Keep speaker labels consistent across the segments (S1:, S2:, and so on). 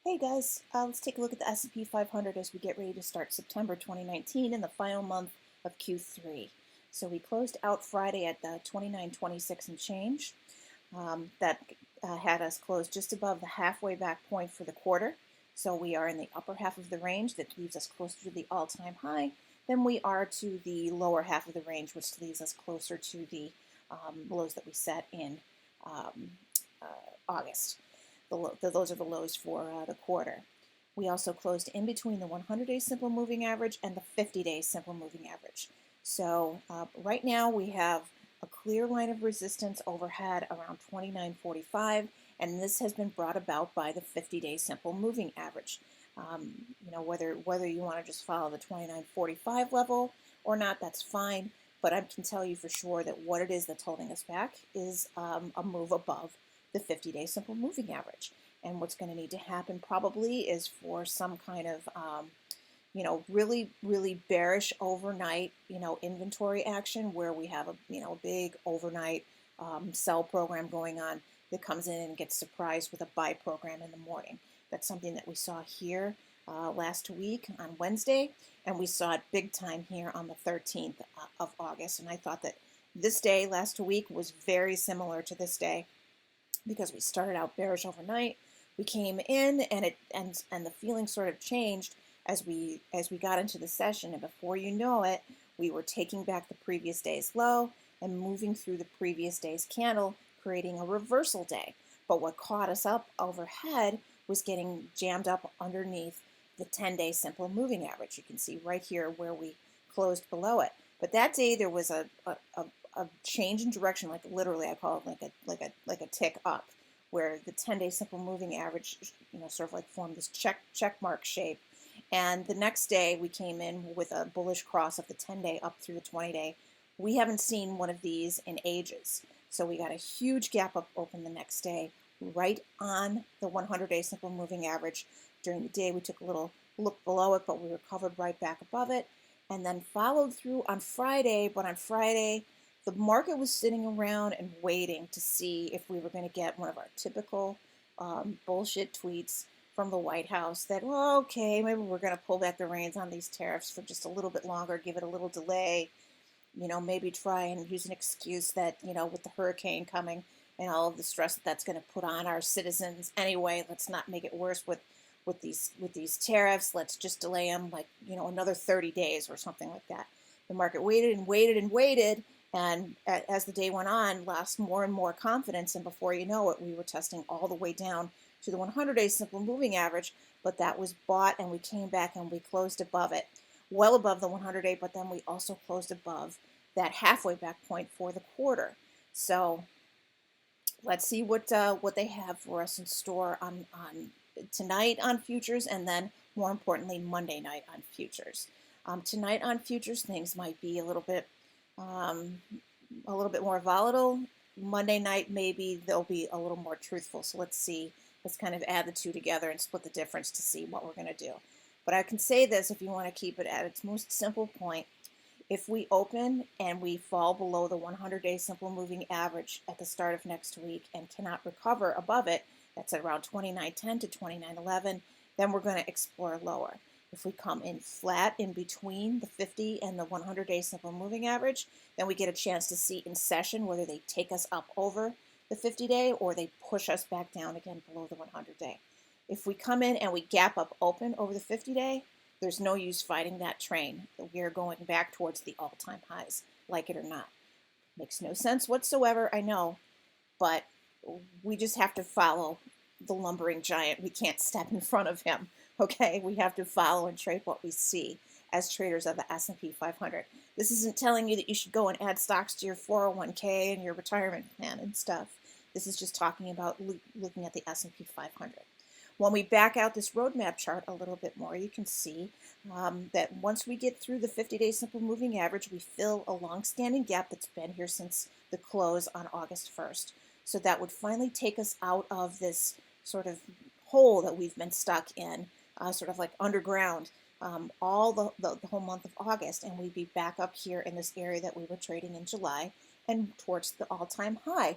S1: Hey guys, let's take a look at the S&P 500 as we get ready to start September 2019 in the final month of Q3. So we closed out Friday at the 2926 and change. That had us close just above the halfway back point for the quarter. So we are in the upper half of the range that leaves us closer to the all-time high than we are to the lower half of the range, which leaves us closer to the lows that we set in um, August. Those are the lows for the quarter. We also closed in between the 100-day simple moving average and the 50-day simple moving average. So right now we have a clear line of resistance overhead around 29.45, and this has been brought about by the 50-day simple moving average. Whether you want to just follow the 29.45 level or not, that's fine. But I can tell you for sure that what it is that's holding us back is a move above the 50-day simple moving average. And what's going to need to happen probably is for some kind of, really, really bearish overnight, inventory action where we have a, big overnight sell program going on that comes in and gets surprised with a buy program in the morning. That's something that we saw here last week on Wednesday, and we saw it big time here on the 13th of August. And I thought that this day last week was very similar to this day, because we started out bearish overnight. We came in and the feeling sort of changed as we got into the session, and before you know it, we were taking back the previous day's low and moving through the previous day's candle, creating a reversal day. But what caught us up overhead was getting jammed up underneath the 10-day simple moving average. You can see right here where we closed below it. But that day there was a change in direction, like literally, I call it like a tick up, where the 10-day simple moving average, sort of like formed this check mark shape. And the next day we came in with a bullish cross of the 10-day up through the 20-day. We haven't seen one of these in ages. So we got a huge gap up open the next day, right on the 100-day simple moving average. During the day, we took a little look below it, but we recovered right back above it, and then followed through on Friday. But on Friday, the market was sitting around and waiting to see if we were going to get one of our typical bullshit tweets from the White House that, well, okay, maybe we're going to pull back the reins on these tariffs for just a little bit longer, give it a little delay, maybe try and use an excuse that, with the hurricane coming and all of the stress that that's going to put on our citizens anyway, let's not make it worse with these tariffs. Let's just delay them like, another 30 days or something like that. The market waited and waited and waited, and as the day went on, lost more and more confidence, and before you know it, we were testing all the way down to the 100-day simple moving average, but that was bought, and we came back and we closed above it, well above the 100-day, but then we also closed above that halfway back point for the quarter. So let's see what they have for us in store on tonight on futures, and then more importantly Monday night on futures. Tonight on futures, things might be a little bit more volatile. Monday night, maybe they'll be a little more truthful. So let's see. Let's kind of add the two together and split the difference to see what we're going to do. But I can say this, if you want to keep it at its most simple point, if we open and we fall below the 100-day simple moving average at the start of next week and cannot recover above it, that's at around 29.10 to 29.11, then we're going to explore lower. If we come in flat in between the 50 and the 100-day simple moving average, then we get a chance to see in session whether they take us up over the 50-day or they push us back down again below the 100-day. If we come in and we gap up open over the 50-day, there's no use fighting that train. We are going back towards the all-time highs, like it or not. Makes no sense whatsoever, I know, but we just have to follow the lumbering giant. We can't step in front of him, okay? We have to follow and trade what we see as traders of the S&P 500. This isn't telling you that you should go and add stocks to your 401k and your retirement plan and stuff. This is just talking about looking at the S&P 500. When we back out this roadmap chart a little bit more, you can see that once we get through the 50-day simple moving average, we fill a long-standing gap that's been here since the close on August 1st. So that would finally take us out of this sort of hole that we've been stuck in, sort of like underground, all the whole month of August, and we'd be back up here in this area that we were trading in July and towards the all-time high.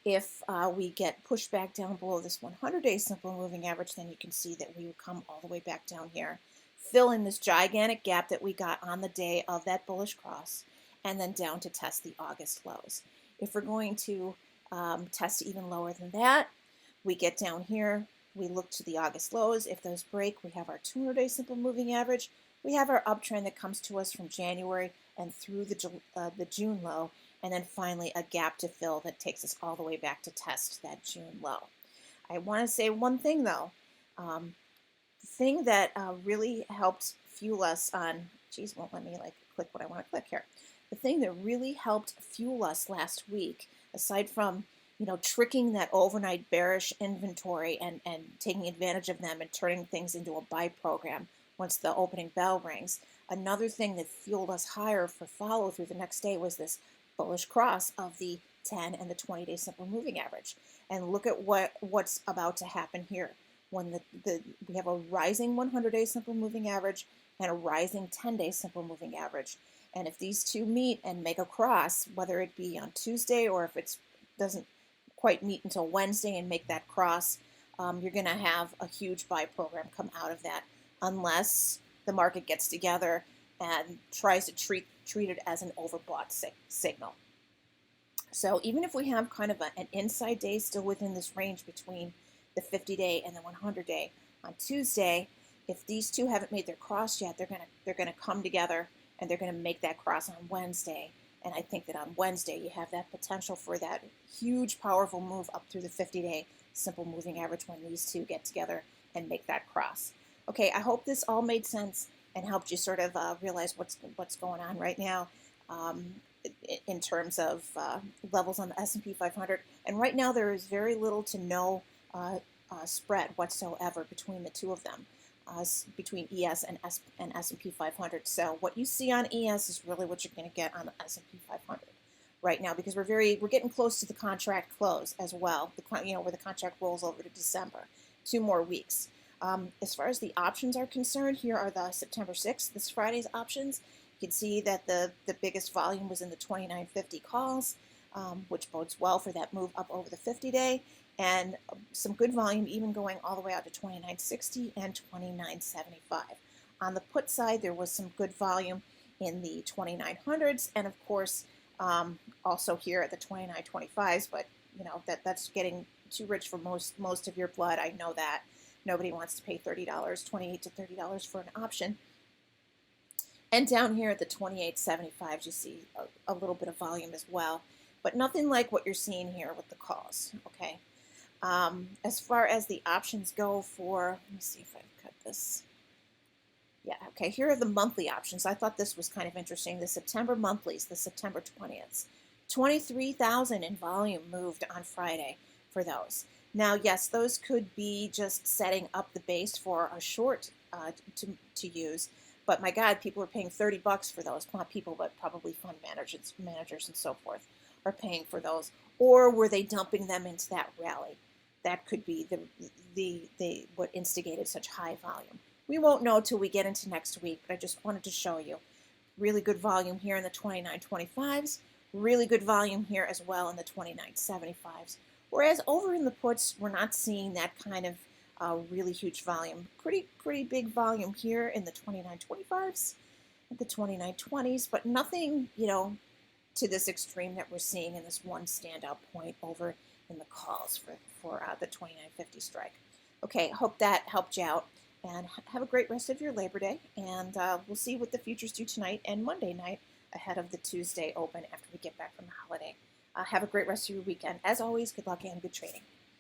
S1: If we get pushed back down below this 100-day simple moving average, then you can see that we would come all the way back down here, fill in this gigantic gap that we got on the day of that bullish cross, and then down to test the August lows. If we're going to test even lower than that, we get down here, we look to the August lows. If those break, we have our 200-day simple moving average. We have our uptrend that comes to us from January and through the June low, and then finally a gap to fill that takes us all the way back to test that June low. I want to say one thing though. The thing that really helped fuel us on, geez, won't let me like click what I want to click here. The thing that really helped fuel us last week, aside from tricking that overnight bearish inventory and taking advantage of them and turning things into a buy program once the opening bell rings, another thing that fueled us higher for follow through the next day was this bullish cross of the 10 and the 20-day simple moving average. And look at what's about to happen here. When we have a rising 100-day simple moving average and a rising 10-day simple moving average. And if these two meet and make a cross, whether it be on Tuesday or if it doesn't quite meet until Wednesday and make that cross, you're going to have a huge buy program come out of that, unless the market gets together and tries to treat it as an overbought signal. So even if we have kind of an inside day still within this range between the 50-day and the 100-day, on Tuesday, if these two haven't made their cross yet, they're gonna come together and they're gonna make that cross on Wednesday. And I think that on Wednesday you have that potential for that huge, powerful move up through the 50-day simple moving average when these two get together and make that cross. Okay, I hope this all made sense and helped you sort of realize what's going on right now in terms of levels on the S&P 500. And right now there is very little to no spread whatsoever between the two of them, between ES and S&P 500. So what you see on ES is really what you're going to get on the S&P 500 right now, because we're getting close to the contract close as well. Where the contract rolls over to December, 2 more weeks. As far as the options are concerned, here are the September 6th, this Friday's options. You can see that the biggest volume was in the 2950 calls, which bodes well for that move up over the 50-day, and some good volume even going all the way out to 2960 and 2975. On the put side, there was some good volume in the 2900s, and of course, also here at the 2925s, but that's getting too rich for most of your blood. I know that. Nobody wants to pay $30, $28 to $30 for an option. And down here at the 28.75s, you see a little bit of volume as well, but nothing like what you're seeing here with the calls, okay? As far as the options go for, let me see if I've cut this. Yeah, okay, here are the monthly options. I thought this was kind of interesting. The September monthlies, the September 20th. 23,000 in volume moved on Friday for those. Now, yes, those could be just setting up the base for a short to use, but my God, people are paying $30 for those. Not people, but probably fund managers and so forth are paying for those. Or were they dumping them into that rally? That could be what instigated such high volume. We won't know till we get into next week, but I just wanted to show you. Really good volume here in the 29.25s. Really good volume here as well in the 29.75s. Whereas over in the puts, we're not seeing that kind of really huge volume. Pretty big volume here in the 29.25s, at the 29.20s, but nothing, to this extreme that we're seeing in this one standout point over in the calls for the 29.50 strike. Okay, hope that helped you out, and have a great rest of your Labor Day, and we'll see what the futures do tonight and Monday night ahead of the Tuesday open after we get back from the holiday. Have a great rest of your weekend. As always, good luck and good trading.